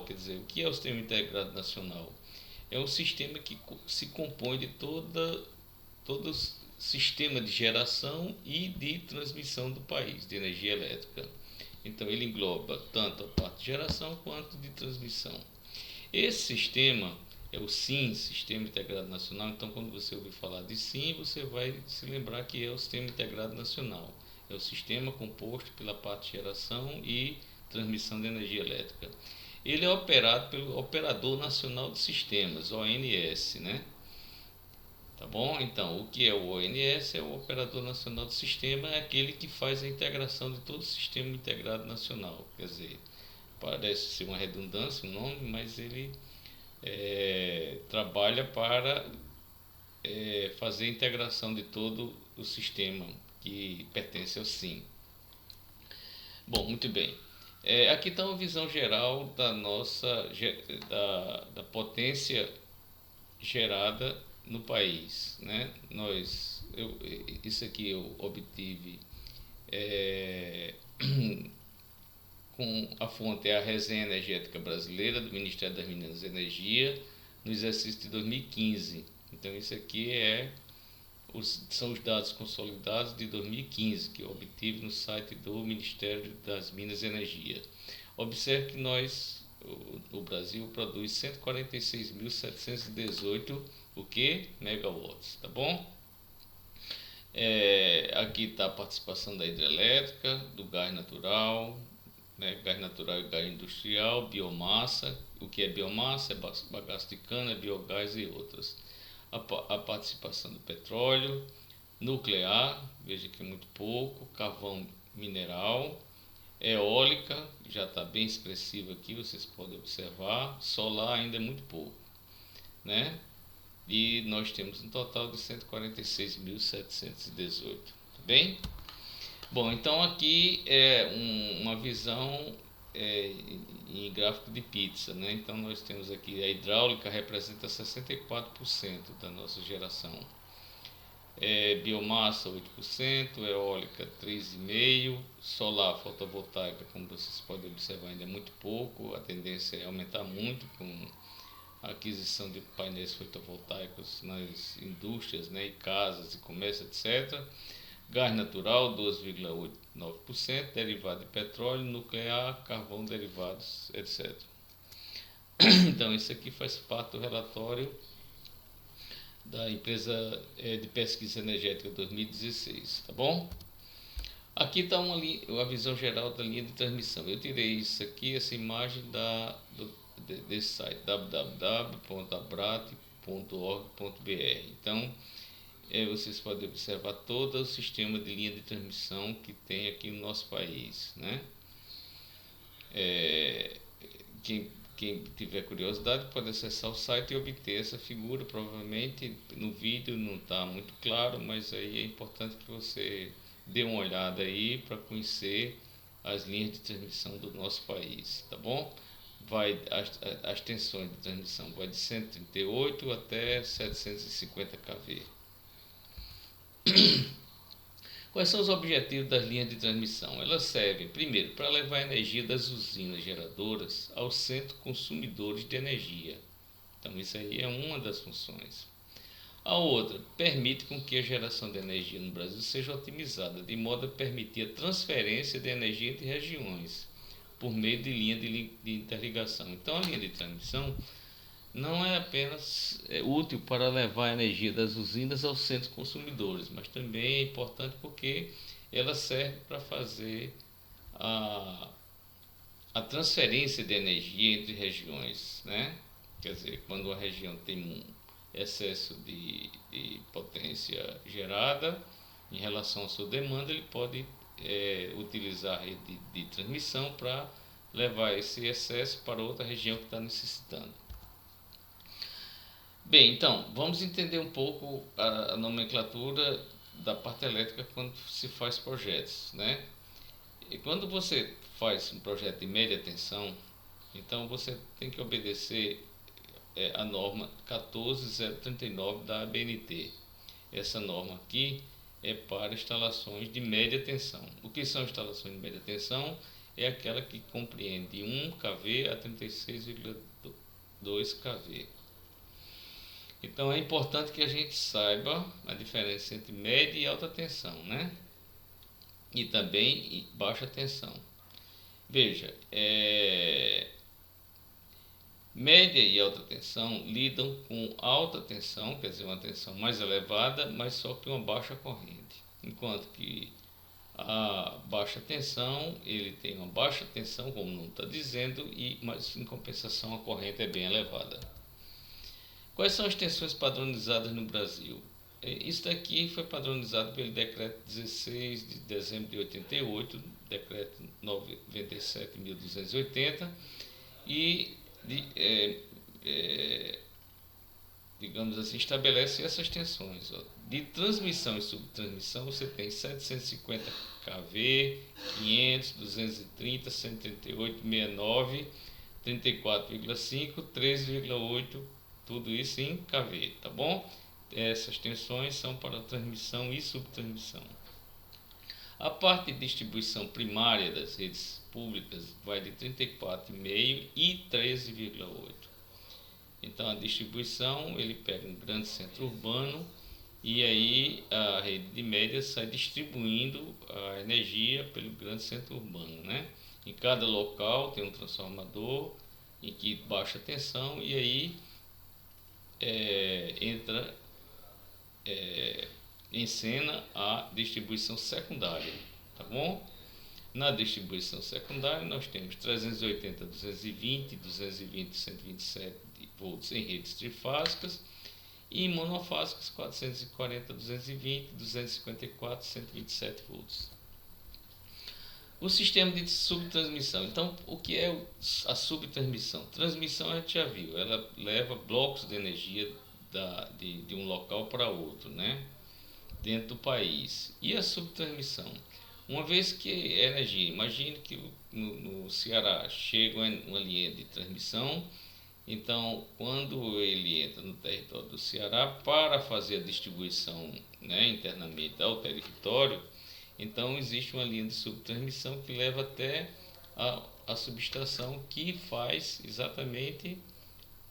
nacional, quer dizer, o que é o Sistema Integrado Nacional? É um sistema que se compõe de todo o sistema de geração e de transmissão do país, de energia elétrica. Então ele engloba tanto a parte de geração quanto de transmissão. Esse sistema é o SIN, Sistema Integrado Nacional. Então, quando você ouvir falar de SIN, você vai se lembrar que é o Sistema Integrado Nacional. É o sistema composto pela parte de geração e transmissão de energia elétrica. Ele é operado pelo Operador Nacional de Sistemas, ONS, né? Tá bom? Então, o que é o ONS? É o Operador Nacional de Sistema, é aquele que faz a integração de todo o Sistema Integrado Nacional. Quer dizer, parece ser uma redundância o nome, mas ele trabalha para fazer a integração de todo o sistema que pertence ao SIM. Bom, muito bem. Aqui está uma visão geral da potência gerada no país, né? Isso aqui eu obtive com a fonte é a Resenha Energética Brasileira do Ministério das Minas e Energia no exercício de 2015. Então isso aqui são os dados consolidados de 2015 que eu obtive no site do Ministério das Minas e Energia. Observe que o Brasil produz 146.718 megawatts, tá bom? Aqui está a participação da hidrelétrica, do gás natural, né? Gás natural e gás industrial, biomassa. O que é biomassa? É bagaço de cana, biogás e outras. A participação do petróleo, nuclear, veja que é muito pouco, carvão mineral, eólica, já está bem expressiva aqui, vocês podem observar, solar ainda é muito pouco, né? E nós temos um total de 146.718, tá bem? Bom, então aqui é uma visão em gráfico de pizza, né? Então nós temos aqui a hidráulica representa 64% da nossa geração, biomassa 8%, eólica 3,5%, solar fotovoltaica, como vocês podem observar, ainda é muito pouco, a tendência é aumentar muito com a aquisição de painéis fotovoltaicos nas indústrias, né, e casas e comércio, etc. Gás natural 2,89%, derivado de petróleo, nuclear, carvão, derivados, etc. Então isso aqui faz parte do relatório da empresa de pesquisa energética 2016, tá bom? Aqui está uma visão geral da linha de transmissão. Eu tirei isso aqui, essa imagem desse site www.abrat.org.br. Então vocês podem observar todo o sistema de linha de transmissão que tem aqui no nosso país, né? Quem tiver curiosidade pode acessar o site e obter essa figura. Provavelmente no vídeo não está muito claro, mas aí é importante que você dê uma olhada aí para conhecer as linhas de transmissão do nosso país, tá bom? As tensões de transmissão vai de 138 até 750 kV. Quais são os objetivos das linhas de transmissão? Elas servem, primeiro, para levar a energia das usinas geradoras aos centros consumidores de energia. Então, isso aí é uma das funções. A outra, permite com que a geração de energia no Brasil seja otimizada, de modo a permitir a transferência de energia entre regiões, por meio de linha de interligação. Então, a linha de transmissão não é apenas útil para levar a energia das usinas aos centros consumidores, mas também é importante porque ela serve para fazer a transferência de energia entre regiões, né? Quer dizer, quando uma região tem um excesso de potência gerada em relação à sua demanda, ele pode utilizar a rede de transmissão para levar esse excesso para outra região que está necessitando. Bem, então, vamos entender um pouco a nomenclatura da parte elétrica quando se faz projetos, né? E quando você faz um projeto de média tensão, então você tem que obedecer a norma 14039 da ABNT. Essa norma aqui é para instalações de média tensão. O que são instalações de média tensão? é aquela que compreende 1 kV a 36,2 kV. Então é importante que a gente saiba a diferença entre média e alta tensão, né? E também baixa tensão. Veja, média e alta tensão lidam com alta tensão, quer dizer, uma tensão mais elevada, mas só que uma baixa corrente. Enquanto que a baixa tensão, ele tem uma baixa tensão, como não está dizendo, mas em compensação a corrente é bem elevada. Quais são as tensões padronizadas no Brasil? Isso daqui foi padronizado pelo decreto 16 de dezembro de 88, decreto 97.280, e digamos assim, estabelece essas tensões. De transmissão e subtransmissão você tem 750 kV, 500, 230, 138, 69, 34,5, 13,8, tudo isso em kV, tá bom? Essas tensões são para transmissão e subtransmissão. A parte de distribuição primária das redes públicas vai de 34,5 e 13,8. Então a distribuição, ele pega um grande centro urbano e aí a rede de média sai distribuindo a energia pelo grande centro urbano, né? Em cada local tem um transformador em que baixa tensão e aí entra em cena a distribuição secundária, tá bom? Na distribuição secundária nós temos 380, 220, 220, 127 volts em redes trifásicas e monofásicas 440, 220, 254, 127 volts. O sistema de subtransmissão. Então, o que é a subtransmissão? Transmissão a gente já viu, ela leva blocos de energia de um local para outro, né? Dentro do país. E a subtransmissão? Uma vez que a energia, imagine que no Ceará chega uma linha de transmissão, então quando ele entra no território do Ceará para fazer a distribuição, né, internamente ao território, então existe uma linha de subtransmissão que leva até a subestação, que faz exatamente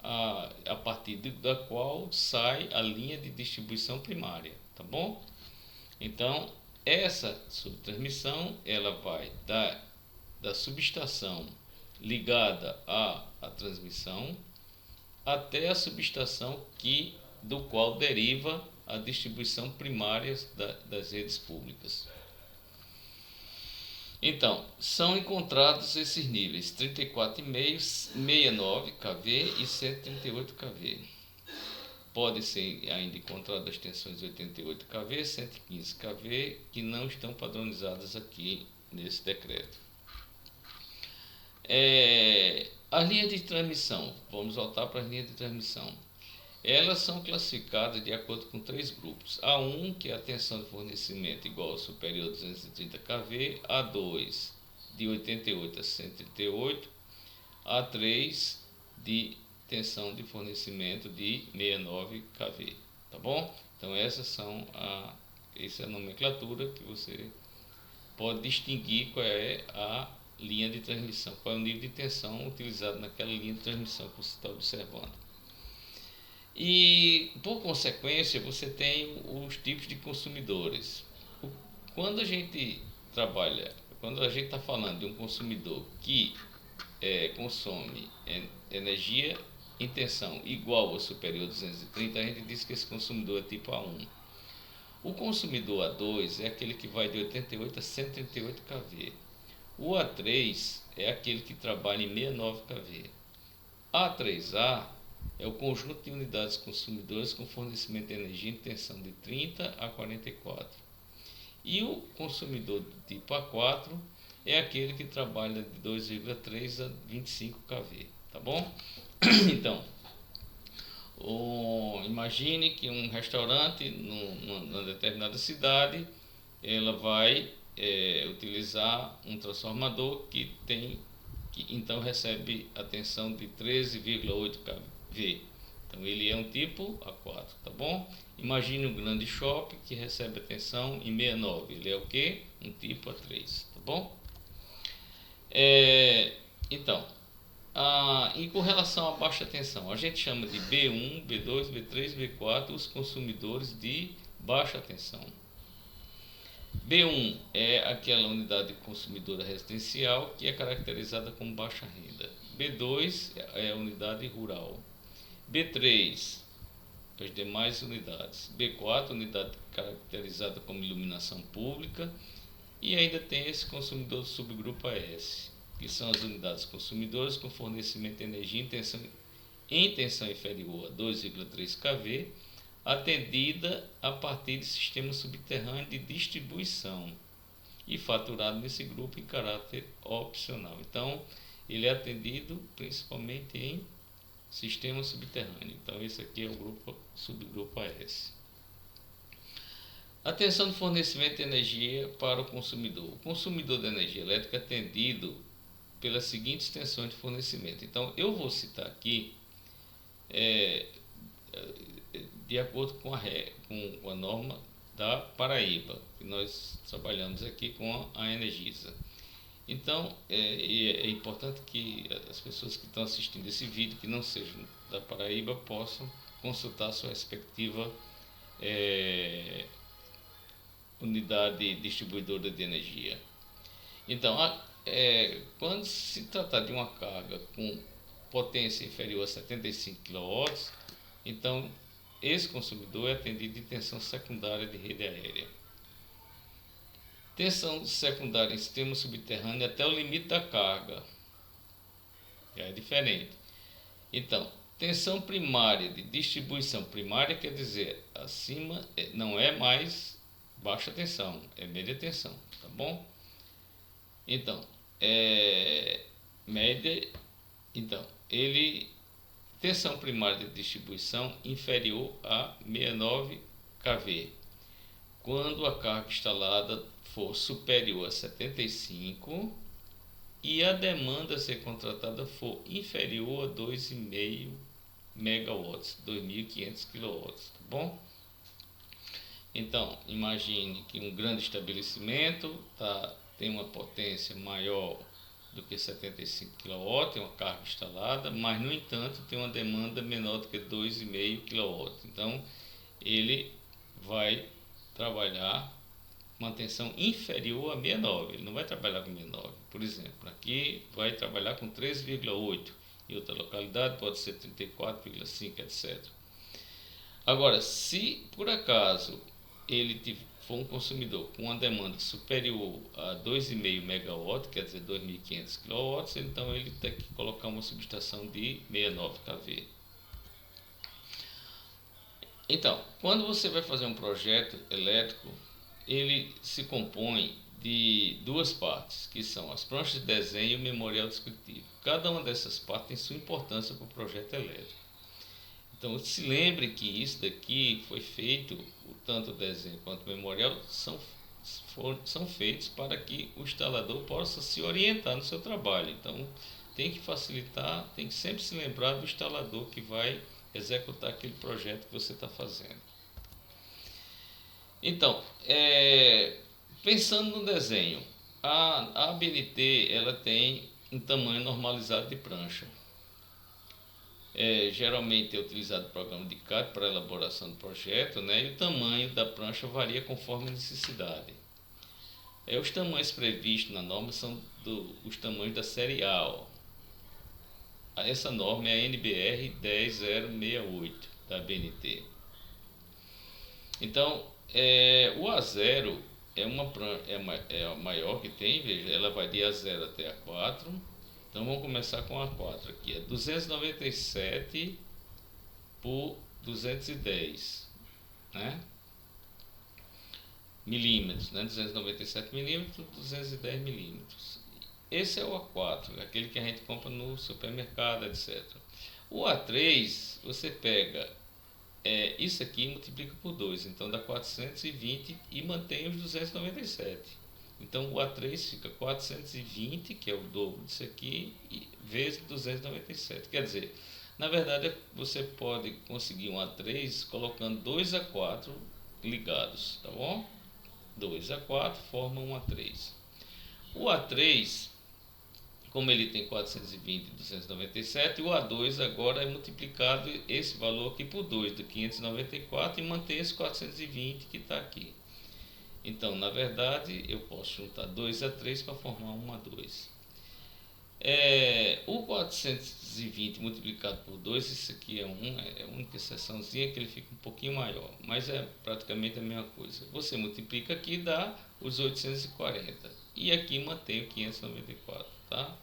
a partir da qual sai a linha de distribuição primária, tá bom? Então essa subtransmissão ela vai da subestação ligada à transmissão até a subestação do qual deriva a distribuição primária das redes públicas. Então, são encontrados esses níveis 34,5, 69 kV e 138 kV. Pode ser ainda encontrado as tensões 88 kV, 115 kV, que não estão padronizadas aqui nesse decreto. As linhas de transmissão, vamos voltar para as linhas de transmissão. Elas são classificadas de acordo com 3 grupos. A1, que é a tensão de fornecimento igual ou superior a 230 kV, A2, de 88 a 138, A3, de tensão de fornecimento de 69 kV, tá bom? Então essa é a nomenclatura que você pode distinguir qual é a linha de transmissão, qual é o nível de tensão utilizado naquela linha de transmissão que você está observando. E por consequência você tem os tipos de consumidores. Quando a gente está falando de um consumidor que consome energia em tensão igual ou superior a 230, a gente diz que esse consumidor é tipo A1. O consumidor A2 é aquele que vai de 88 a 138 kV. O A3 é aquele que trabalha em 69 kV. A3A é o conjunto de unidades consumidoras com fornecimento de energia em tensão de 30 a 44. E o consumidor do tipo A4 é aquele que trabalha de 2,3 a 25 kV, tá bom? Então, imagine que um restaurante numa determinada cidade, ela vai utilizar um transformador que então recebe a tensão de 13,8 kV. Então ele é um tipo A4, tá bom? Imagine um grande shopping que recebe a tensão em 69, ele é o que? Um tipo A3, tá bom? É, então, e com relação à baixa tensão, a gente chama de B1, B2, B3, B4 os consumidores de baixa tensão. B1 é aquela unidade consumidora residencial que é caracterizada como baixa renda. B2 é a unidade rural. B3, as demais unidades. B4, unidade caracterizada como iluminação pública. E ainda tem esse consumidor do subgrupo AS, que são as unidades consumidoras com fornecimento de energia em tensão inferior a 2,3 kV, atendida a partir de sistema subterrâneo de distribuição e faturado nesse grupo em caráter opcional. Então, ele é atendido principalmente em sistema subterrâneo. Então, esse aqui é o subgrupo AS. Atenção do fornecimento de energia para o consumidor. O consumidor de energia elétrica é atendido pelas seguintes tensões de fornecimento. Então, eu vou citar aqui, de acordo com a norma da Paraíba, que nós trabalhamos aqui com a Energisa. Então, é importante que as pessoas que estão assistindo esse vídeo, que não sejam da Paraíba, possam consultar a sua respectiva unidade distribuidora de energia. Então, quando se tratar de uma carga com potência inferior a 75 kW, então esse consumidor é atendido de tensão secundária de rede aérea. Tensão secundária em sistema subterrâneo até o limite da carga. Já é diferente. Então, tensão primária de distribuição primária quer dizer acima, não é mais baixa tensão, é média tensão, tá bom? Então, média, então, tensão primária de distribuição inferior a 69 kV. Quando a carga instalada for superior a 75 e a demanda a ser contratada for inferior a 2,5 megawatts, 2.500 kW, tá bom? Então, imagine que um grande estabelecimento tem uma potência maior do que 75 kW, tem uma carga instalada, mas, no entanto, tem uma demanda menor do que 2,5 kW. Então, ele vai trabalhar com uma tensão inferior a 69, ele não vai trabalhar com 69. Por exemplo, aqui vai trabalhar com 3,8, em outra localidade pode ser 34,5, etc. Agora, se por acaso ele for um consumidor com uma demanda superior a 2,5 MW, quer dizer 2.500 kW, então ele tem que colocar uma subestação de 69 kV. Então, quando você vai fazer um projeto elétrico, ele se compõe de duas partes, que são as pranchas de desenho e o memorial descritivo. Cada uma dessas partes tem sua importância para o projeto elétrico. Então, se lembre que isso daqui foi feito, tanto o desenho quanto o memorial são feitos para que o instalador possa se orientar no seu trabalho. Então, tem que facilitar, tem que sempre se lembrar do instalador que vai executar aquele projeto que você está fazendo. Então, pensando no desenho, a ABNT ela tem um tamanho normalizado de prancha. Geralmente é utilizado o programa de CAD para a elaboração do projeto, né? E o tamanho da prancha varia conforme a necessidade. Os tamanhos previstos na norma são os tamanhos da série A. Ó. Essa norma é a NBR 10068 da ABNT. Então, o A0 é a maior que tem, veja, ela vai de A0 até A4. Então vamos começar com a 4 aqui, é 297 por 210, né? Milímetros, né? 297 milímetros, 210 milímetros. Esse é o A4, aquele que a gente compra no supermercado, etc. O A3, você pega isso aqui e multiplica por 2, então dá 420 e mantém os 297. Então o A3 fica 420, que é o dobro disso aqui, vezes 297. Quer dizer, na verdade você pode conseguir um A3 colocando 2 A4 ligados, tá bom? 2 A4 formam um A3. O A3 como ele tem 420 e 297, o A2 agora é multiplicado esse valor aqui por 2, do 594, e mantém esse 420 que está aqui. Então, na verdade, eu posso juntar 2 a 3 para formar 1 a 2. O 420 multiplicado por 2, isso aqui é a única exceçãozinha que ele fica um pouquinho maior, mas é praticamente a mesma coisa. Você multiplica aqui, dá os 840, e aqui mantém o 594, tá?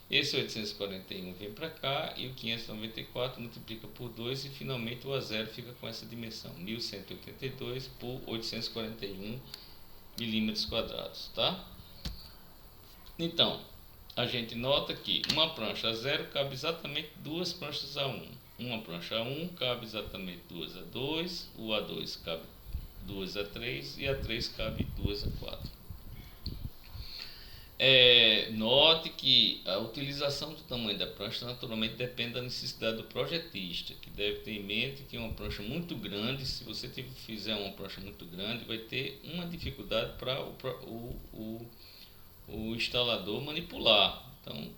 Esse 841 vem para cá e o 594 multiplica por 2 e finalmente o A0 fica com essa dimensão, 1182 por 841 milímetros quadrados, tá? Então, a gente nota que uma prancha A0 cabe exatamente duas pranchas A1. Uma prancha A1 cabe exatamente 2 A2, o A2 cabe 2 A3 e A3 cabe 2 A4. Note que a utilização do tamanho da prancha naturalmente depende da necessidade do projetista, que deve ter em mente que uma prancha muito grande, se você fizer uma prancha muito grande, vai ter uma dificuldade para o instalador manipular. Então,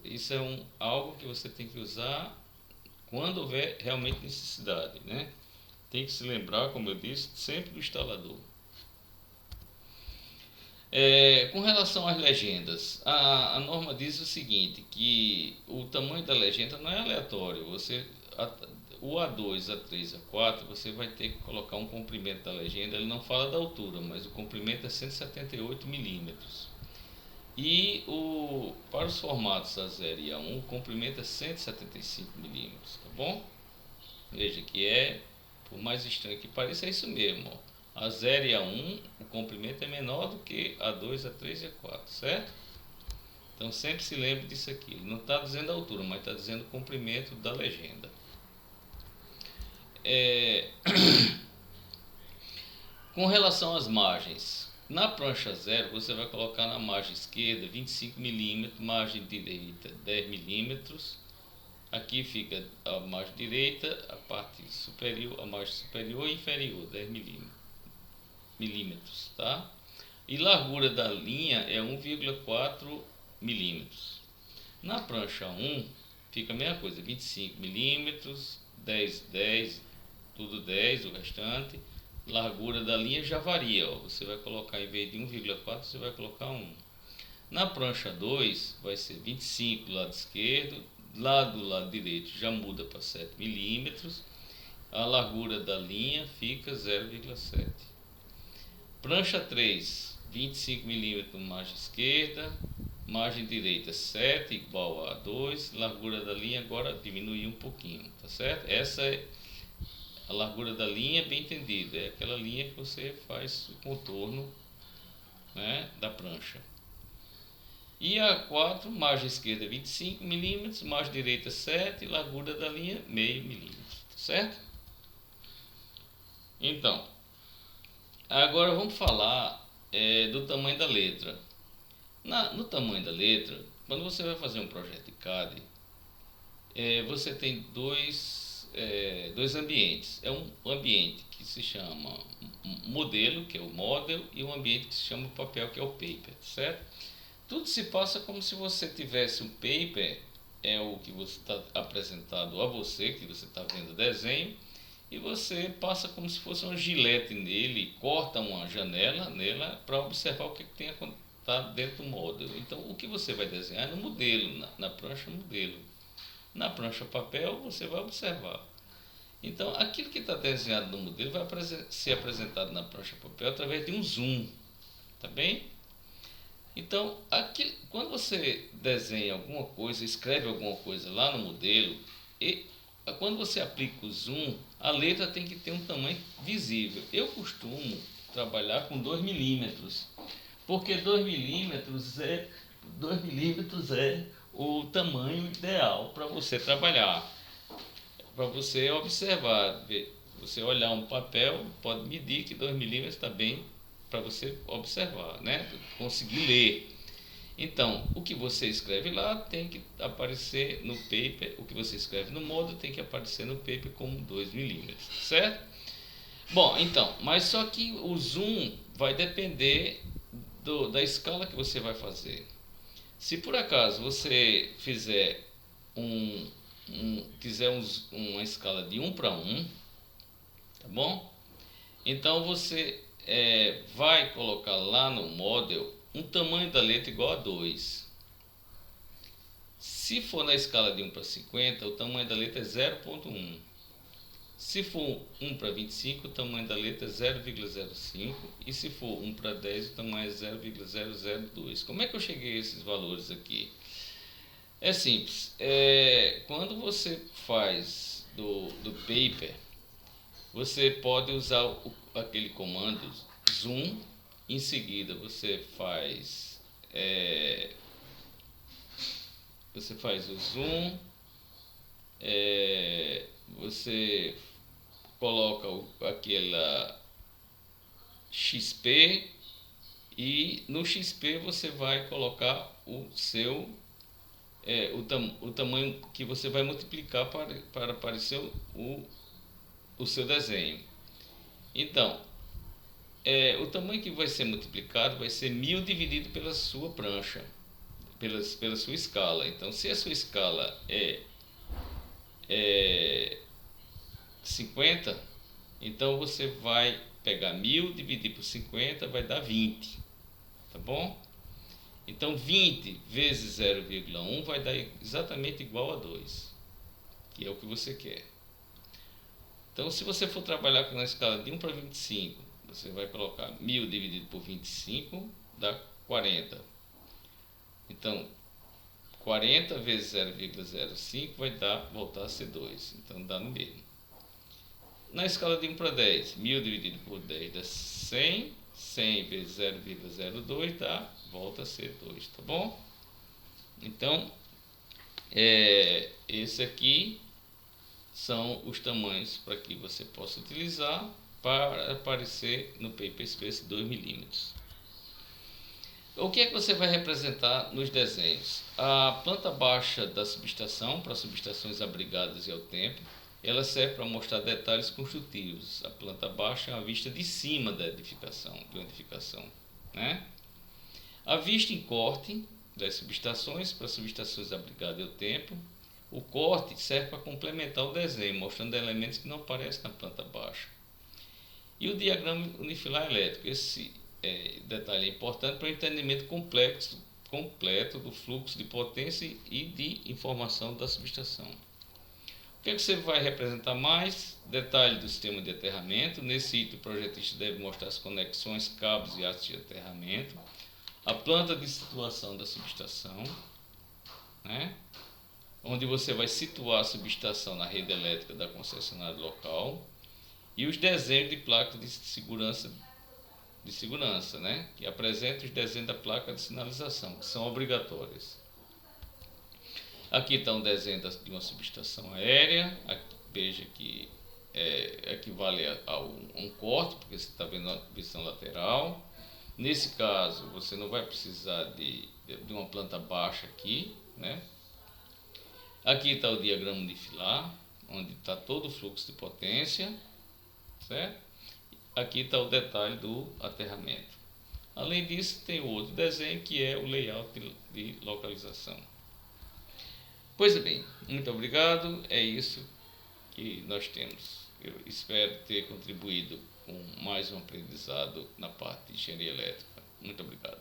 isso é algo que você tem que usar quando houver realmente necessidade, né? Tem que se lembrar, como eu disse, sempre do instalador. Com relação às legendas, a norma diz o seguinte, que o tamanho da legenda não é aleatório. O A2, A3, A4, você vai ter que colocar um comprimento da legenda. Ele não fala da altura, mas o comprimento é 178 milímetros. E para os formatos A0 e A1, o comprimento é 175 milímetros, tá bom? Veja que por mais estranho que pareça, é isso mesmo, ó. A0 e A1, o comprimento é menor do que A2, A3 e A4, certo? Então sempre se lembre disso aqui. Ele não está dizendo a altura, mas está dizendo o comprimento da legenda. Com relação às margens, na prancha 0 você vai colocar na margem esquerda 25 milímetros, margem direita 10 milímetros. Aqui fica a margem direita, a parte superior, a margem superior e inferior 10 milímetros, tá? E largura da linha é 1,4 milímetros. Na prancha 1 fica a mesma coisa, 25 milímetros, 10, tudo 10, o restante. Largura da linha já varia, ó. Você vai colocar, em vez de 1,4, você vai colocar 1. Na prancha 2 vai ser 25 do lado esquerdo, do lado direito já muda para 7 milímetros. A largura da linha fica 0,7. Prancha 3, 25 milímetros margem esquerda, margem direita 7, igual a 2, largura da linha agora diminuiu um pouquinho, tá certo? Essa é a largura da linha, bem entendida, é aquela linha que você faz o contorno, né, da prancha. E a 4, margem esquerda 25 milímetros, margem direita 7, largura da linha meio milímetro, tá certo? Então, agora vamos falar do tamanho da letra. No tamanho da letra, quando você vai fazer um projeto de CAD, você tem dois ambientes. É um ambiente que se chama modelo, que é o model, e um ambiente que se chama papel, que é o paper, certo? Tudo se passa como se você tivesse um paper, é o que você está apresentado a você, que você está vendo o desenho, e você passa como se fosse um gilete nele, corta uma janela nela para observar o que tem tá dentro do modelo. Então, o que você vai desenhar é no modelo, na prancha modelo. Na prancha papel, você vai observar. Então, aquilo que está desenhado no modelo vai ser apresentado na prancha papel através de um zoom, tá bem? Então, quando você desenha alguma coisa, escreve alguma coisa lá no modelo, quando você aplica o zoom, a letra tem que ter um tamanho visível. Eu costumo trabalhar com 2 milímetros, porque 2 milímetros é o tamanho ideal para você trabalhar, para você observar. Você olhar um papel, pode medir que 2 milímetros está bem para você observar, né? Conseguir ler. Então, o que você escreve lá tem que aparecer no paper, o que você escreve no modelo tem que aparecer no paper como 2 milímetros, certo? Bom, então, mas só que o zoom vai depender da escala que você vai fazer. Se por acaso você fizer quiser uma escala de 1:1, tá bom? Então você vai colocar lá no model um tamanho da letra igual a 2. Se for na escala de 1:50, o tamanho da letra é 0,1. Se for 1:25, o tamanho da letra é 0,05. E se for 1:10, o tamanho é 0,002. Como é que eu cheguei a esses valores aqui? É simples. Quando você faz do paper, você pode usar aquele comando zoom. Em seguida você faz o zoom, você coloca aquela XP, e no XP você vai colocar o tamanho que você vai multiplicar para aparecer o seu desenho. Então, o tamanho que vai ser multiplicado vai ser 1000 dividido pela sua prancha, pela sua escala. Então, se a sua escala é 50, então você vai pegar 1000 dividir por 50, vai dar 20, tá bom? Então 20 vezes 0,1 vai dar exatamente igual a 2, que é o que você quer. Então, se você for trabalhar com a escala de 1:25, você vai colocar 1000 dividido por 25, dá 40. Então, 40 vezes 0,05 vai voltar a ser 2. Então, dá no mesmo. Na escala de 1:10, 1000 dividido por 10 dá 100. 100 vezes 0,02 volta a ser 2, tá bom? Então, esse aqui são os tamanhos para que você possa utilizar para aparecer no Paper Space 2 mm. O que é que você vai representar nos desenhos? A planta baixa da subestação, para subestações abrigadas e ao tempo, ela serve para mostrar detalhes construtivos. A planta baixa é a vista de cima da edificação, né? A vista em corte das subestações, para subestações abrigadas e ao tempo. O corte serve para complementar o desenho, mostrando elementos que não aparecem na planta baixa. E o diagrama unifilar elétrico. Esse detalhe é importante para o entendimento completo do fluxo de potência e de informação da subestação. O que é que você vai representar mais? Detalhe do sistema de aterramento. Nesse item, o projetista deve mostrar as conexões, cabos e hastes de aterramento. A planta de situação da subestação, né? Onde você vai situar a subestação na rede elétrica da concessionária local. E os desenhos de placas de segurança, né? Que apresentam os desenhos da placa de sinalização, que são obrigatórias. Aqui está um desenho de uma subestação aérea. Aqui, veja que equivale a um corte, porque você está vendo a visão lateral. Nesse caso, você não vai precisar de uma planta baixa aqui, né? Aqui está o diagrama unifilar, onde está todo o fluxo de potência, certo? Aqui está o detalhe do aterramento. Além disso, tem o outro desenho, que é o layout de localização. Pois bem, muito obrigado. É isso que nós temos. Eu espero ter contribuído com mais um aprendizado na parte de engenharia elétrica. Muito obrigado.